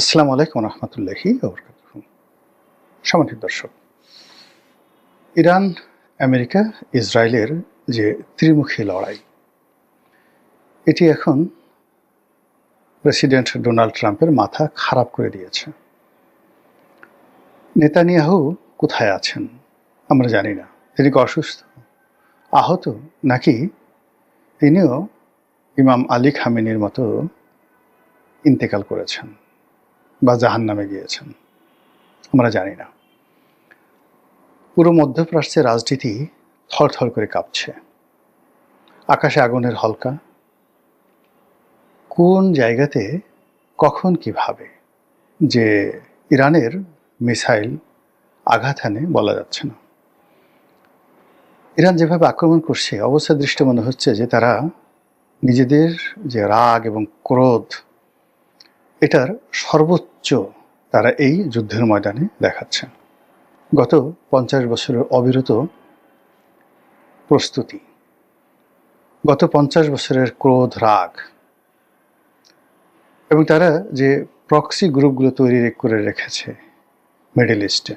আসসালামু আলাইকুম রহমতুল্লাহি ওবরাকাতুহু। সম্মানিত দর্শক, ইরান, আমেরিকা, ইসরায়েলের যে ত্রিমুখী লড়াই, এটি এখন প্রেসিডেন্ট ডোনাল্ড ট্রাম্পের মাথা খারাপ করে দিয়েছে। নেতানিয়াহু কোথায় আছেন আমরা জানি না। তিনি কি অসুস্থ, আহত, নাকি তিনিও ইমাম আলী খামেনির মতো ইন্তেকাল করেছেন বা জাহান্নামে গিয়েছেন, আমরা জানি না। পুরো মধ্যপ্রাচ্যের রাজনীতি থরথর করে কাঁপছে। আকাশে আগুনের হলকা, কোন জায়গাতে কখন কিভাবে যে ইরানের মিসাইল আঘাত হানে বলা যাচ্ছে না। ইরান যেভাবে আক্রমণ করছে, অবস্থা দৃষ্টি মনে হচ্ছে যে তারা নিজেদের যে রাগ এবং ক্রোধ, এটার সর্বোচ্চ তারা এই যুদ্ধের ময়দানে দেখাচ্ছে। গত 50 বছরের অবিরত প্রস্তুতি, গত 50 বছরের ক্রোধ, রাগ, এবং তারা যে প্রক্সি গ্রুপগুলো তৈরি করে রেখেছে মিডল ইস্টে,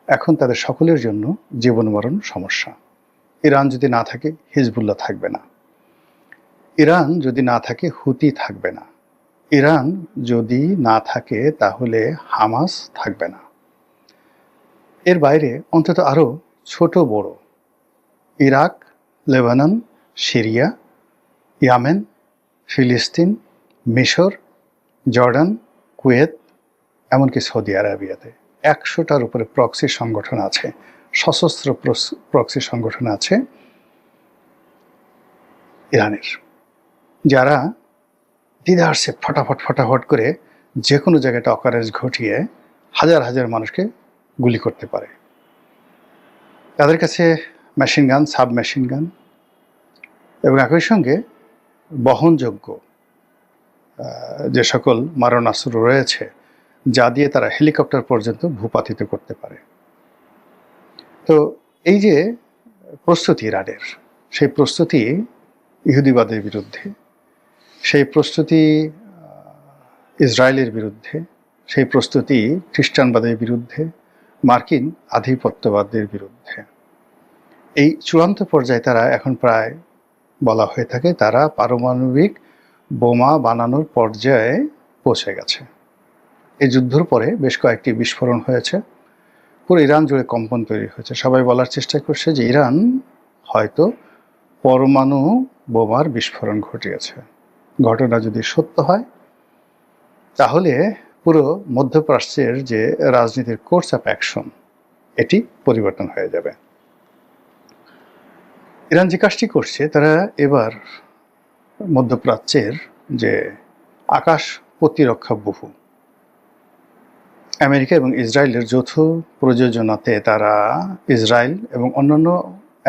এখন তাদের সকলের জন্য জীবন মরণ সমস্যা। ইরান যদি না থাকে, হিজবুল্লাহ থাকবে না। ইরান যদি না থাকে, হুতি থাকবে না। ইরান যদি না থাকে, তাহলে হামাস থাকবে না। এর বাইরে অন্তত আরও ছোট বড় ইরাক, লেবানন, সিরিয়া, ইয়ামেন, ফিলিস্তিন, মিশর, জর্ডান, কুয়েত, এমনকি সৌদি আরবিয়াতে 100টার উপরে প্রক্সি সংগঠন আছে, সশস্ত্র প্রক্সি সংগঠন আছে ইরানের, যারা দ্বিধার্সে ফটাফট করে যে কোনো জায়গাটা অকারেজ ঘটিয়ে হাজার হাজার মানুষকে গুলি করতে পারে। তাদের কাছে machine gun, sub machine gun এবং একই সঙ্গে বহনযোগ্য যে সকল মারণাস্ত্র রয়েছে, যা দিয়ে তারা হেলিকপ্টার পর্যন্ত ভূপাতিত করতে পারে। তো এই যে প্রস্তুতি ইরানের, সেই প্রস্তুতি ইহুদিবাদের বিরুদ্ধে, সেই প্রস্তুতি ইসরায়েলের বিরুদ্ধে, সেই প্রস্তুতি খ্রিস্টানবাদের বিরুদ্ধে, মার্কিন আধিপত্যবাদের বিরুদ্ধে। এই চূড়ান্ত পর্যায়ে তারা এখন প্রায় বলা হয়ে থাকে তারা পারমাণবিক বোমা বানানোর পর্যায়ে পৌঁছে গেছে। এই যুদ্ধের পরে বেশ কয়েকটি বিস্ফোরণ হয়েছে, পুরো ইরান জুড়ে কম্পন তৈরি হয়েছে। সবাই বলার চেষ্টা করছে যে ইরান হয়তো পরমাণু বোমার বিস্ফোরণ ঘটিয়েছে। ঘটনা যদি সত্য হয়, তাহলে পুরো মধ্যপ্রাচ্যের যে রাজনীতির কোর্স অফ অ্যাকশন, এটি পরিবর্তন হয়ে যাবে। ইরান যে কাজটি করছে, তারা এবার মধ্যপ্রাচ্যের যে আকাশ প্রতিরক্ষা বহু, আমেরিকা এবং ইসরায়েলের যৌথ প্রযোজনাতে তারা ইসরায়েল এবং অন্যান্য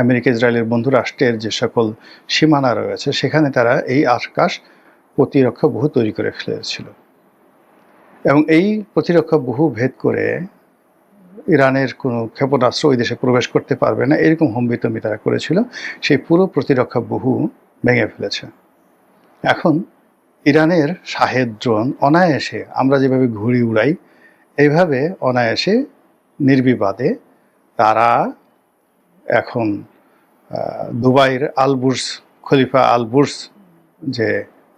আমেরিকা ইসরায়েলের বন্ধু রাষ্ট্রের যে সকল সীমানা রয়েছে, সেখানে তারা এই আকাশ প্রতিরক্ষা বহু তৈরি করে ফেলেছিল। এবং এই প্রতিরক্ষা বহু ভেদ করে ইরানের কোনো ক্ষেপণাস্ত্র ওই দেশে প্রবেশ করতে পারবে না, এরকম হুমবিতম্বি তারা করেছিল। সেই পুরো প্রতিরক্ষা বহু ভেঙে ফেলেছে। এখন ইরানের শাহেদ ড্রোন অনায়াসে, আমরা যেভাবে ঘুড়ি উড়াই, এইভাবে অনায়াসে নির্বিবাদে তারা এখন দুবাইয়ের আলবুর্জ খলিফা আলবুর্জ যে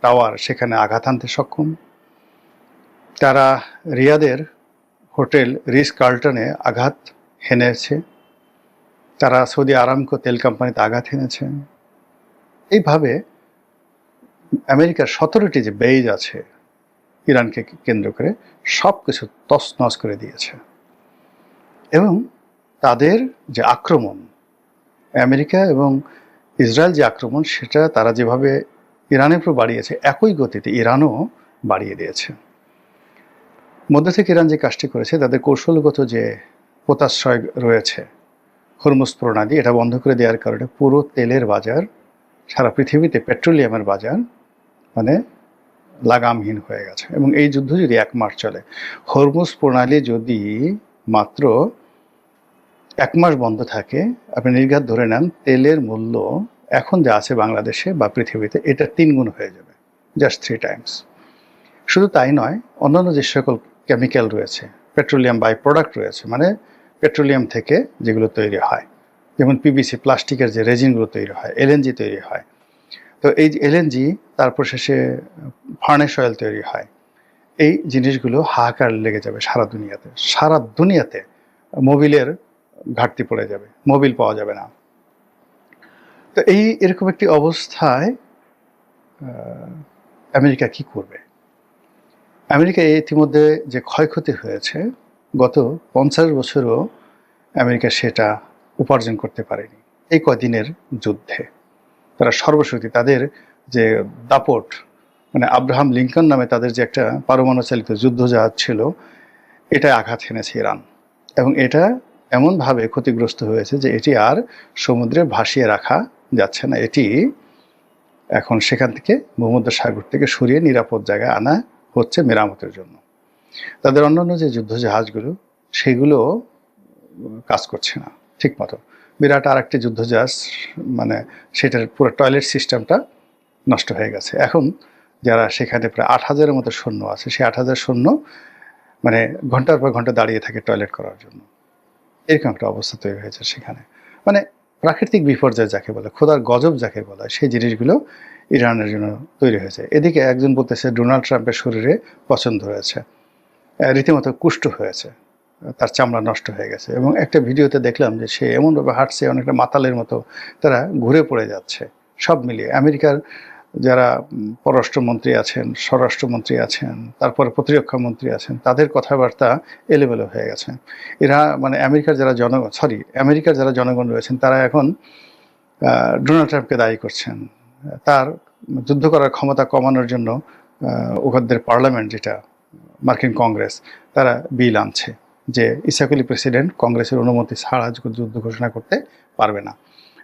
টাওয়ার, সেখানে আঘাত আনতে সক্ষম। তারা রিয়াদের হোটেল রিস কার্লটনে আঘাত হেনেছে। তারা সৌদি আরামকো তেল কোম্পানিতে আঘাত হেনেছে। এইভাবে আমেরিকার 17টি যে বেজ আছে ইরানকে কেন্দ্র করে, সব কিছু তছনছ করে দিয়েছে। এবং তাদের যে আক্রমণ, আমেরিকা এবং ইসরায়েল যে আক্রমণ, সেটা তারা যেভাবে ইরানের উপর বাড়িয়েছে, একই গতিতে ইরানও বাড়িয়ে দিয়েছে। মধ্য থেকে ইরান যে কাজটি করেছে, তাদের কৌশলগত যে পোতাশ্রয় রয়েছে হরমুজ প্রণালী, এটা বন্ধ করে দেওয়ার কারণে পুরো তেলের বাজার, সারা পৃথিবীতে পেট্রোলিয়ামের বাজার মানে লাগামহীন হয়ে গেছে। এবং এই যুদ্ধ যদি 1 মাস চলে, হরমুজ প্রণালী যদি মাত্র 1 মাস বন্ধ থাকে, আপনি নির্ঘাত ধরে নেন তেলের মূল্য এখন যা আছে বাংলাদেশে বা পৃথিবীতে, এটা 3 গুণ হয়ে যাবে, জাস্ট 3 টাইমস। শুধু তাই নয়, অন্যান্য যে সকল কেমিক্যাল রয়েছে, পেট্রোলিয়াম বাই প্রোডাক্ট রয়েছে, মানে পেট্রোলিয়াম থেকে যেগুলো তৈরি হয়, যেমন পিভিসি প্লাস্টিকের যে রেজিনগুলো তৈরি হয়, এলএনজি তৈরি হয়। তো এই যে এলএনজি, তারপর শেষে ফার্নেস অয়েল তৈরি হয়। এই জিনিসগুলো হাহাকার লেগে যাবে সারা দুনিয়াতে। সারা দুনিয়াতে মোবিলের ঘাটতি পড়ে যাবে, মোবিল পাওয়া যাবে না। তো এরকম একটি অবস্থায় আমেরিকা কি করবে? আমেরিকা ইতিমধ্যে যে ক্ষয়ক্ষতি হয়েছে, গত 50 বছরও আমেরিকা সেটা উপার্জন করতে পারেনি। এই কদিনের যুদ্ধে তারা সর্বশক্তি, তাদের যে দাপট, মানে আব্রাহাম লিঙ্কন নামে তাদের যে একটা পারমাণু চালিত যুদ্ধজাহাজ ছিল, এটা আঘাত হেনেছে ইরান, এবং এটা এমনভাবে ক্ষতিগ্রস্ত হয়েছে যে এটি আর সমুদ্রে ভাসিয়ে রাখা যাচ্ছে না। এটি এখন সেখান থেকে ভূমধ্যসাগর থেকে সরিয়ে নিরাপদ জায়গায় আনা হচ্ছে মেরামতের জন্য। তাদের অন্যান্য যে যুদ্ধজাহাজগুলো, সেগুলো কাজ করছে না ঠিক মতো। বিরাট আর একটি যুদ্ধজাহাজ, মানে সেটার পুরো টয়লেট সিস্টেমটা নষ্ট হয়ে গেছে। এখন যারা সেখানে প্রায় 8,000-এর মতো সৈন্য আছে, সেই 8,000 সৈন্য মানে ঘন্টার পর ঘন্টা দাঁড়িয়ে থাকে টয়লেট করার জন্য। এরকম একটা অবস্থা তৈরি হয়েছে সেখানে। মানে প্রাকৃতিক বিপর্যয় যাকে বলে, খোদার গজব যাকে বলে, সেই জিনিসগুলো ইরানের জন্য তৈরি হয়েছে। এদিকে একজন বলতেছে ডোনাল্ড ট্রাম্পের শরীরে পছন্দ হয়েছে, রীতিমতো কুষ্ঠ হয়েছে, তার চামড়া নষ্ট হয়ে গেছে। এবং একটা ভিডিওতে দেখলাম যে সে এমনভাবে হাঁটছে, অনেকটা মাতালের মতো তারা ঘুরে পড়ে যাচ্ছে। সব মিলিয়ে আমেরিকার যারা পররাষ্ট্রমন্ত্রী আছেন, স্বরাষ্ট্রমন্ত্রী আছেন, তারপরে প্রতিরক্ষা মন্ত্রী আছেন, তাদের কথাবার্তা এলোমেলো হয়ে গেছে। এরা মানে আমেরিকার যারা জনগণ রয়েছেন, তারা এখন ডোনাল্ড ট্রাম্পকে দায়ী করছেন। তার যুদ্ধ করার ক্ষমতা কমানোর জন্য উহাদের পার্লামেন্ট, যেটা মার্কিন কংগ্রেস, তারা বিল আনছে যে ইসাকলি প্রেসিডেন্ট কংগ্রেসের অনুমতি ছাড়া যুদ্ধ ঘোষণা করতে পারবে না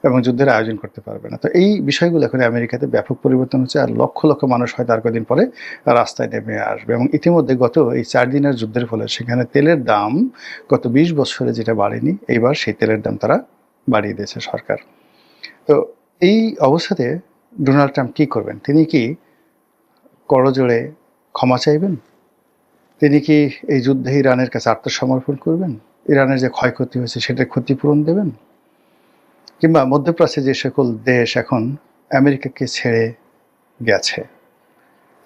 এবং যুদ্ধের আয়োজন করতে পারবে না। তো এই বিষয়গুলো এখন আমেরিকাতে ব্যাপক পরিবর্তন হচ্ছে, আর লক্ষ লক্ষ মানুষ হয়তো আর কদিন পরে রাস্তায় নেমে আসবে। এবং ইতিমধ্যে গত এই 4 দিনের যুদ্ধের ফলে সেখানে তেলের দাম গত 20 বছরে যেটা বাড়েনি, এইবার সেই তেলের দাম তারা বাড়িয়ে দিয়েছে সরকার। তো এই অবস্থাতে ডোনাল্ড ট্রাম্প কী করবেন? তিনি কি করজোড়ে ক্ষমা চাইবেন? তিনি কি এই যুদ্ধে ইরানের কাছে আত্মসমর্পণ করবেন? ইরানের যে ক্ষয়ক্ষতি হয়েছে সেটার ক্ষতিপূরণ দেবেন? কিংবা মধ্যপ্রাচ্যে যে সকল দেশ এখন আমেরিকাকে ছেড়ে গেছে,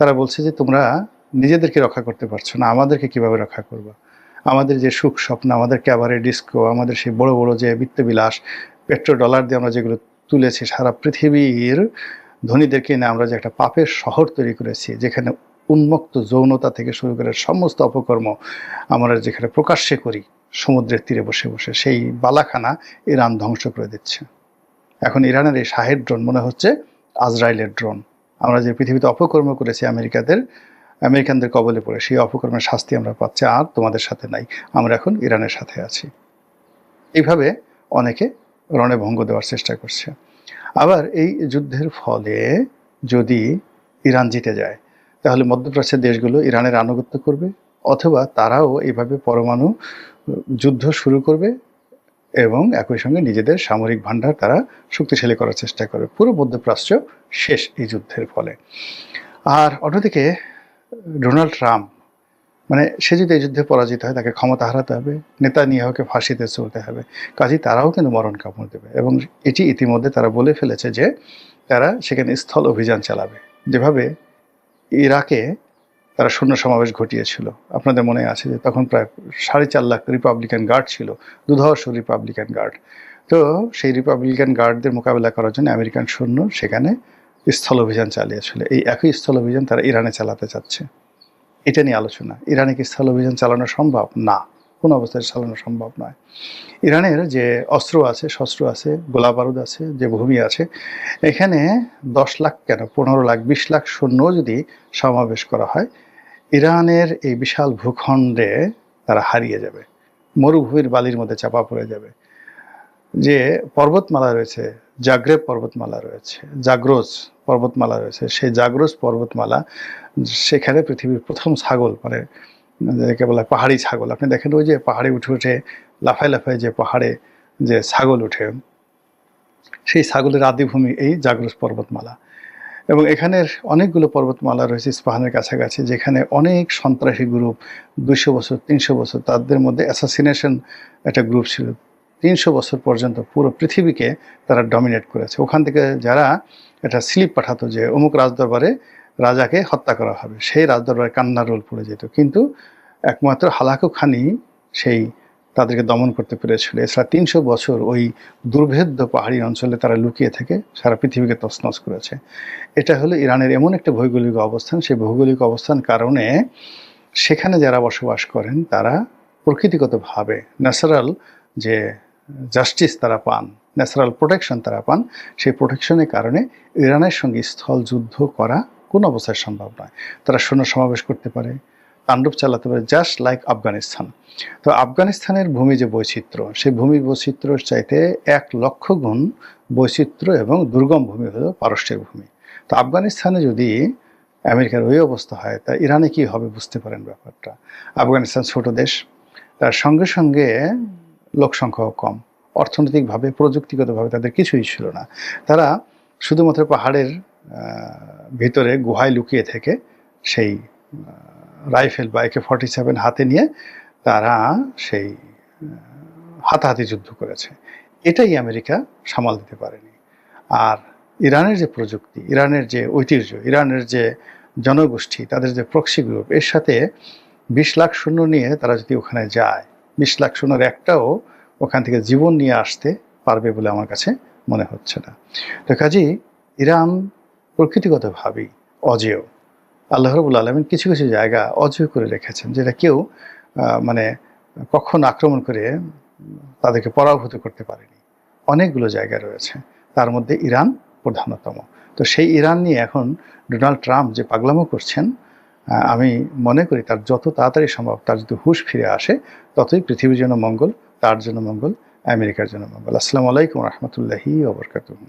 তারা বলছে যে তোমরা নিজেদেরকে রক্ষা করতে পারছো না, আমাদেরকে কিভাবে রক্ষা করবা? আমাদের যে সুখ স্বপ্ন, আমাদের ক্যাবারে ডিস্কো, আমাদের সেই বড় বড় যে বিত্তবিলাস, পেট্রো ডলার দিয়ে আমরা যেগুলো তুলেছি, সারা পৃথিবীর ধনীদেরকে এনে আমরা যে একটা পাপের শহর তৈরি করেছি, যেখানে উন্মুক্ত যৌনতা থেকে শুরু করে সমস্ত অপকর্ম আমরা যেখানে প্রকাশ্যে করি সমুদ্রের তীরে বসে বসে, সেই বালাখানা ইরান ধ্বংস করে দিচ্ছে। এখন ইরানের এই শাহেদ ড্রোন মনে হচ্ছে আজরাইলের ড্রোন। আমরা যে পৃথিবীতে অপকর্ম করেছি আমেরিকানদের কবলে পড়ে, সেই অপকর্মের শাস্তি আমরা পাচ্ছি। আর তোমাদের সাথে নাই, আমরা এখন ইরানের সাথে আছি। এইভাবে অনেকে রণভঙ্গ দেওয়ার চেষ্টা করছে। আবার এই যুদ্ধের ফলে যদি ইরান জিতে যায়, তাহলে মধ্যপ্রাচ্যের দেশগুলো ইরানের আনুগত্য করবে, অথবা তারাও এইভাবে পরমাণু যুদ্ধ শুরু করবে এবং একই সঙ্গে নিজেদের সামরিক ভান্ডার তারা শক্তিশালী করার চেষ্টা করবে। পুরো মধ্যপ্রাচ্য শেষ এই যুদ্ধের ফলে। আর অন্যদিকে ডোনাল্ড ট্রাম্প, মানে সে যদি এই যুদ্ধে পরাজিত হয়, তাকে ক্ষমতা হারাতে হবে, নেতানিয়াহুকে ফাঁসিতে চলতে হবে, কাজেই তারাও কিন্তু মরণ কামড় দেবে। এবং এটি ইতিমধ্যে তারা বলে ফেলেছে যে তারা সেখানে স্থল অভিযান চালাবে, যেভাবে ইরাকে তারা সৈন্য সমাবেশ ঘটিয়েছিল। আপনাদের মনে আছে যে তখন প্রায় 4.5 লাখ রিপাবলিকান গার্ড ছিল, দুধর্ষ রিপাবলিকান গার্ড। তো সেই রিপাবলিকান গার্ডদের মোকাবেলা করার জন্য আমেরিকান সৈন্য সেখানে স্থল অভিযান চালিয়েছিল। এই একই স্থল অভিযান তারা ইরানে চালাতে চাচ্ছে। এটা নিয়ে আলোচনা। ইরানে কি স্থল অভিযান চালানো সম্ভব? না, কোনো অবস্থায় চালানো সম্ভব নয়। ইরানের যে অস্ত্র আছে, শস্ত্র আছে, গোলা বারুদ আছে, যে ভূমি আছে, এখানে 10 লাখ কেন 15 লাখ 20 লাখ সৈন্য যদি সমাবেশ করা হয়, ইরানের এই বিশাল ভূখণ্ডে তারা হারিয়ে যাবে, মরুভূমির বালির মধ্যে চাপা পড়ে যাবে। যে পর্বতমালা রয়েছে, জাগ্রেব পর্বতমালা রয়েছে, জাগ্রোস পর্বতমালা রয়েছে, সেই জাগ্রোস পর্বতমালা, সেখানে পৃথিবীর প্রথম ছাগল, মানে যাকে বলা পাহাড়ি ছাগল, আপনি দেখেন ওই যে পাহাড়ে উঠে উঠে লাফায় লাফায় যে পাহাড়ে যে ছাগল উঠে, সেই ছাগলের আদিভূমি এই জাগ্রোস পর্বতমালা। এবং এখানের অনেকগুলো পর্বতমালা রয়েছে ইস্পাহানের কাছাকাছি, যেখানে অনেক সন্ত্রাসী গ্রুপ 200 বছর 300 বছর, তাদের মধ্যে অ্যাসাসিনেশন একটা গ্রুপ ছিল, 300 বছর পর্যন্ত পুরো পৃথিবীকে তারা ডমিনেট করেছে। ওখান থেকে যারা একটা স্লিপ পাঠাতো যে অমুক রাজদরবারে রাজাকে হত্যা করা হবে, সেই রাজদরবারে কান্নার রোল পড়ে যেত, কিন্তু একমাত্র হালাকু খানি সেই তাদেরকে দমন করতে পেরেছিল। এছাড়া 300 বছর ওই দুর্ভেদ্য পাহাড়ি অঞ্চলে তারা লুকিয়ে থেকে সারা পৃথিবীকে তছনছ করেছে। এটা হলো ইরানের এমন একটা ভৌগোলিক অবস্থান, সেই ভৌগোলিক অবস্থান কারণে সেখানে যারা বসবাস করেন তারা প্রকৃতিগতভাবে ন্যাচারাল যে জাস্টিস তারা পান, ন্যাচারাল প্রোটেকশন তারা পান। সেই প্রোটেকশনের কারণে ইরানের সঙ্গে স্থল যুদ্ধ করা কোনো অবস্থায় সম্ভব নয়। তারা সৈন্য সমাবেশ করতে পারে, তাণ্ডব চালাতে পারে, জাস্ট লাইক আফগানিস্তান। তো আফগানিস্তানের ভূমি যে বৈচিত্র্য, সেই ভূমি বৈচিত্র্যের চাইতে 1,00,000 গুণ বৈচিত্র্য এবং দুর্গম ভূমি হলো পারস্যের ভূমি। তো আফগানিস্তানে যদি আমেরিকার ওই অবস্থা হয়, তা ইরানে কি হবে বুঝতে পারেন ব্যাপারটা। আফগানিস্তান ছোট দেশ, তার সঙ্গে সঙ্গে লোক সংখ্যাও কম, অর্থনৈতিকভাবে প্রযুক্তিগতভাবে তাদের কিছুই ছিল না। তারা শুধুমাত্র পাহাড়ের ভিতরে গুহায় লুকিয়ে থেকে সেই রাইফেল বা AK-47 হাতে নিয়ে তারা সেই হাতাহাতি যুদ্ধ করেছে। এটাই আমেরিকা সামাল দিতে পারেনি। আর ইরানের যে প্রযুক্তি, ইরানের যে ঐতিহ্য, ইরানের যে জনগোষ্ঠী, তাদের যে প্রক্সি গ্রুপ, এর সাথে 20 লাখ সৈন্য নিয়ে তারা যদি ওখানে যায়, 20 লাখ সৈন্যের একটাও ওখান থেকে জীবন নিয়ে আসতে পারবে বলে আমার কাছে মনে হচ্ছে না। তো কাজেই ইরান প্রকৃতিগতভাবেই অজেয়। আল্লাহ রাব্বুল আলামিন কিছু কিছু জায়গা অজেয় করে রেখেছেন, যেটা কেউ মানে কখনো আক্রমণ করে তাদেরকে পরাভূত করতে পারেনি। অনেকগুলো জায়গা রয়েছে, তার মধ্যে ইরান প্রধানতম। তো সেই ইরান নিয়ে এখন ডোনাল্ড ট্রাম্প যে পাগলামো করছেন, আমি মনে করি তার যত তাড়াতাড়ি সম্ভব তার যদি হুঁশ ফিরে আসে, ততই পৃথিবীর জন্য মঙ্গল, তার জন্য মঙ্গল, আমেরিকার জন্য মঙ্গল। আসসালামু আলাইকুম রহমতুল্লাহি ওয়া বারাকাতুহু।